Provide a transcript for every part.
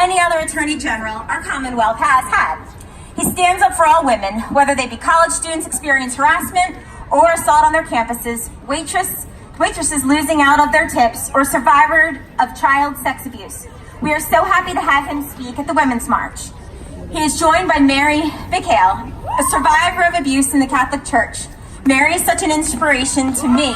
any other Attorney General our Commonwealth has had. He stands up for all women, whether they be college students experiencing harassment or assault on their campuses, waitresses losing out of their tips, or survivors of child sex abuse. We are so happy to have him speak at the Women's March. He is joined by Mary McHale, a survivor of abuse in the Catholic Church. Mary is such an inspiration to me,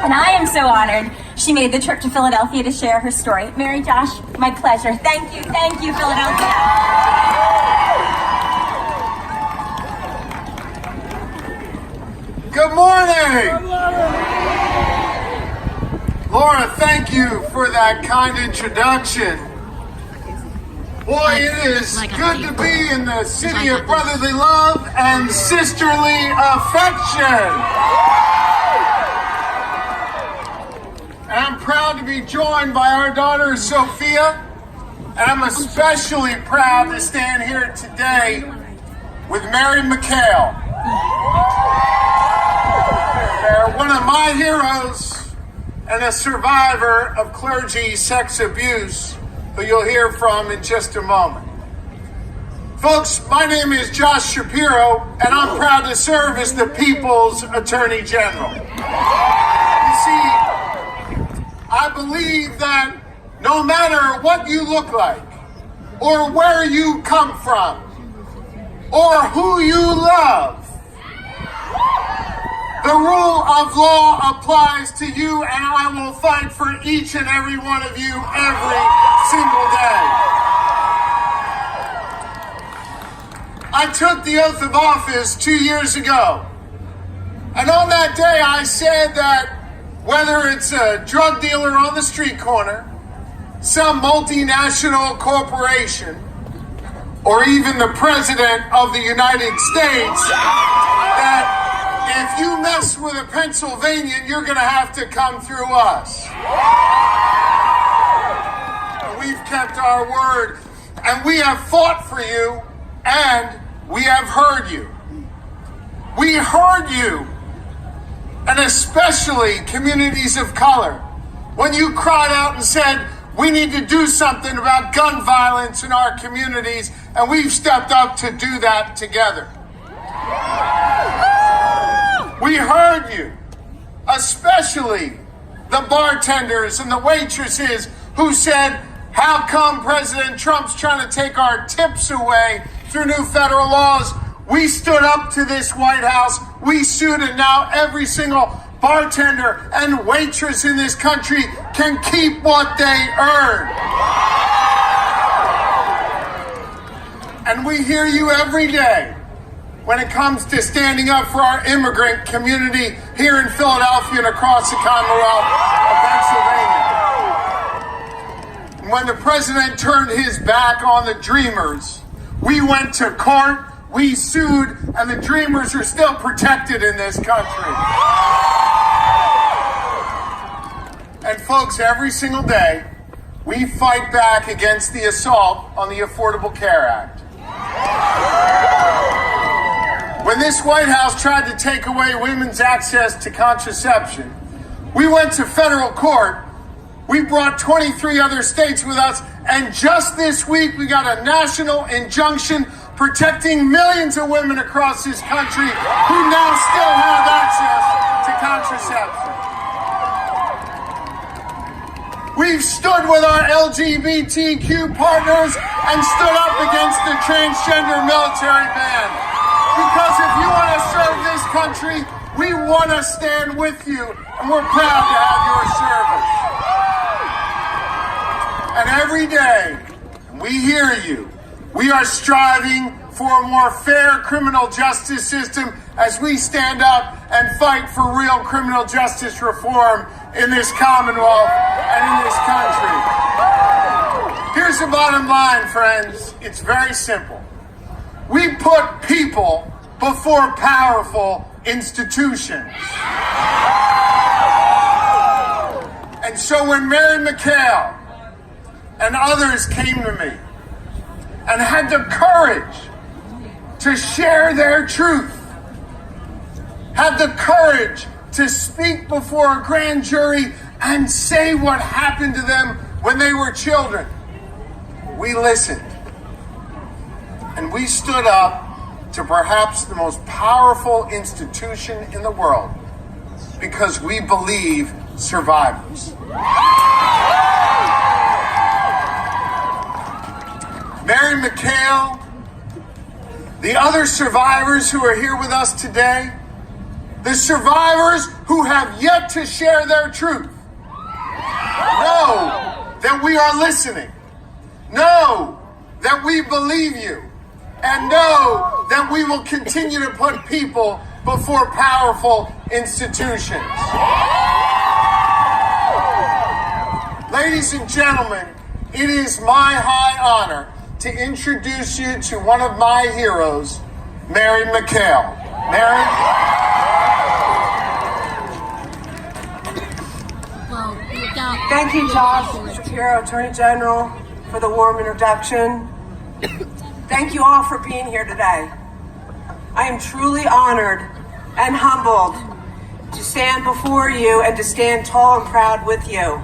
and I am so honored she made the trip to Philadelphia to share her story. Mary, Josh, my pleasure. Thank you, Philadelphia. Good morning! Laura, thank you for that kind introduction. Boy, it is good to be in the city of brotherly love and sisterly affection. And I'm proud to be joined by our daughter, Sophia, and I'm especially proud to stand here today with Mary McHale. They're one of my heroes and a survivor of clergy sex abuse, who you'll hear from in just a moment. Folks, my name is Josh Shapiro, and I'm proud to serve as the People's Attorney General. You see, I believe that no matter what you look like, or where you come from, or who you love, the rule of law applies to you, and I will fight for each and every one of you every single day. I took the oath of office 2 years ago, and on that day I said that whether it's a drug dealer on the street corner, some multinational corporation, or even the President of the United States, that if you mess with a Pennsylvanian, you're going to have to come through us. We've kept our word, and we have fought for you, and we have heard you. We heard you, and especially communities of color, when you cried out and said, we need to do something about gun violence in our communities, and we've stepped up to do that together. We heard you, especially the bartenders and the waitresses who said, how come President Trump's trying to take our tips away through new federal laws? We stood up to this White House, we sued, and now every single bartender and waitress in this country can keep what they earn. And we hear you every day when it comes to standing up for our immigrant community here in Philadelphia and across the Commonwealth of Pennsylvania. When the president turned his back on the Dreamers, we went to court, we sued, and the Dreamers are still protected in this country. And folks, every single day, we fight back against the assault on the Affordable Care Act. When this White House tried to take away women's access to contraception, we went to federal court. We brought 23 other states with us, and just this week we got a national injunction protecting millions of women across this country who now still have access to contraception. We've stood with our LGBTQ partners and stood up against the transgender military ban. Because if you want to serve this country, we want to stand with you, and we're proud to have your service. And every day, we hear you. We are striving for a more fair criminal justice system as we stand up and fight for real criminal justice reform in this Commonwealth and in this country. Here's the bottom line, friends. It's very simple. We put people before powerful institutions. And so when Mary McHale and others came to me and had the courage to share their truth, had the courage to speak before a grand jury and say what happened to them when they were children, we listened. And we stood up to perhaps the most powerful institution in the world because we believe survivors. Mary McHale, the other survivors who are here with us today, the survivors who have yet to share their truth, know that we are listening, know that we believe you, and know that we will continue to put people before powerful institutions. Ladies and gentlemen, it is my high honor to introduce you to one of my heroes, Mary McHale. Mary? Thank you, Josh Shapiro, Attorney General, for the warm introduction. Thank you all for being here today. I am truly honored and humbled to stand before you and to stand tall and proud with you.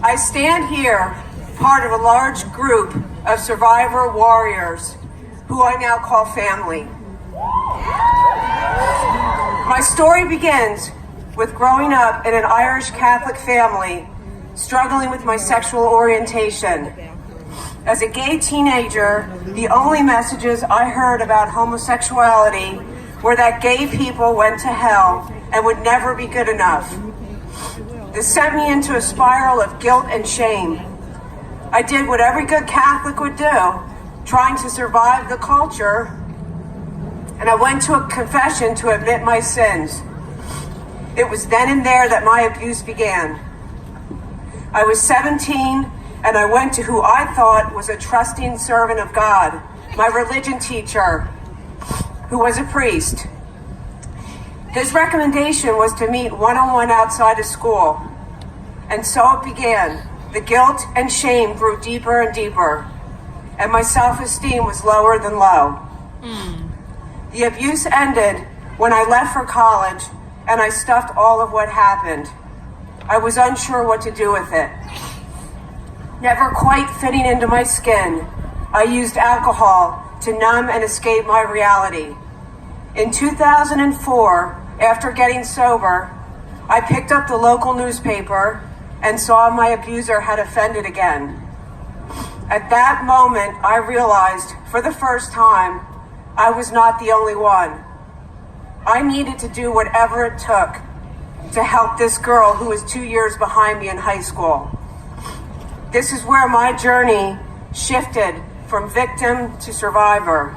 I stand here part of a large group of survivor warriors who I now call family. My story begins with growing up in an Irish Catholic family, struggling with my sexual orientation. As a gay teenager, the only messages I heard about homosexuality were that gay people went to hell and would never be good enough. This sent me into a spiral of guilt and shame. I did what every good Catholic would do, trying to survive the culture, and I went to a confession to admit my sins. It was then and there that my abuse began. I was 17, and I went to who I thought was a trusting servant of God, my religion teacher, who was a priest. His recommendation was to meet one-on-one outside of school. And so it began. The guilt and shame grew deeper and deeper, and my self-esteem was lower than low. The abuse ended when I left for college, and I stuffed all of what happened. I was unsure what to do with it. Never quite fitting into my skin, I used alcohol to numb and escape my reality. In 2004, after getting sober, I picked up the local newspaper and saw my abuser had offended again. At that moment, I realized for the first time, I was not the only one. I needed to do whatever it took to help this girl who was 2 years behind me in high school. This is where my journey shifted from victim to survivor.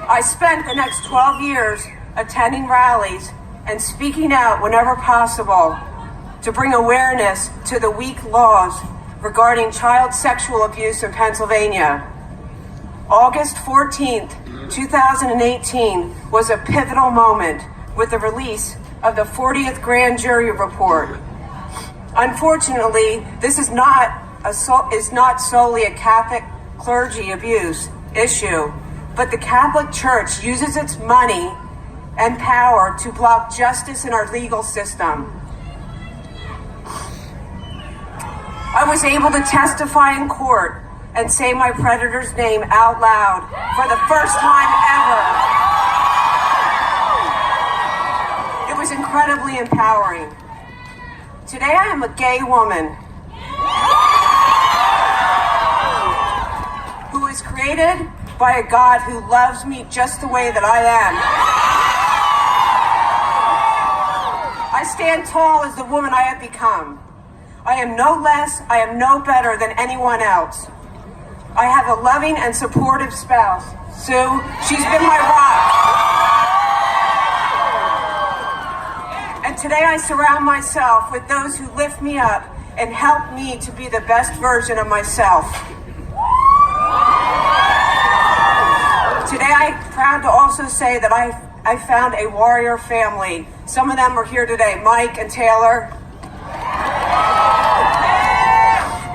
I spent the next 12 years attending rallies and speaking out whenever possible to bring awareness to the weak laws regarding child sexual abuse in Pennsylvania. August 14th, 2018 was a pivotal moment with the release of the 40th grand jury report. Unfortunately, this is not solely a Catholic clergy abuse issue, but the Catholic Church uses its money and power to block justice in our legal system. I was able to testify in court and say my predator's name out loud for the first time ever. It was incredibly empowering. Today I am a gay woman who is created by a God who loves me just the way that I am. I stand tall as the woman I have become. I am no less, I am no better than anyone else. I have a loving and supportive spouse, Sue. She's been my rock. And today I surround myself with those who lift me up and help me to be the best version of myself. Today I'm proud to also say that I found a warrior family. Some of them are here today, Mike and Taylor.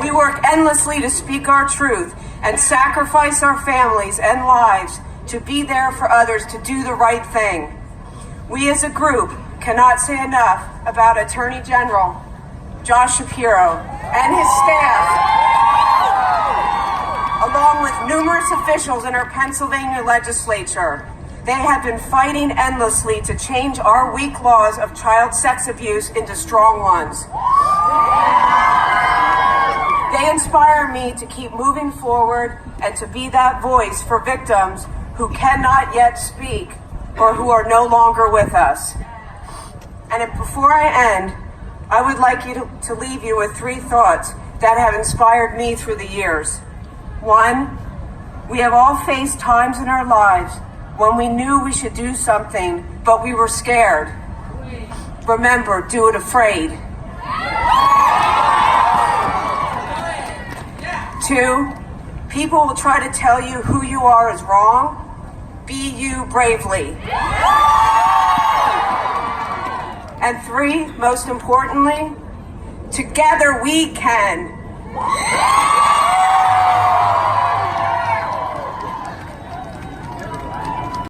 We work endlessly to speak our truth and sacrifice our families and lives to be there for others, to do the right thing. We as a group cannot say enough about Attorney General Josh Shapiro and his staff, along with numerous officials in our Pennsylvania legislature. They have been fighting endlessly to change our weak laws of child sex abuse into strong ones. They inspire me to keep moving forward and to be that voice for victims who cannot yet speak or who are no longer with us. And before I end, I would like to leave you with 3 thoughts that have inspired me through the years. 1, we have all faced times in our lives when we knew we should do something, but we were scared. Remember, do it afraid. 2, people will try to tell you who you are is wrong. Be you bravely. And 3, most importantly, together we can.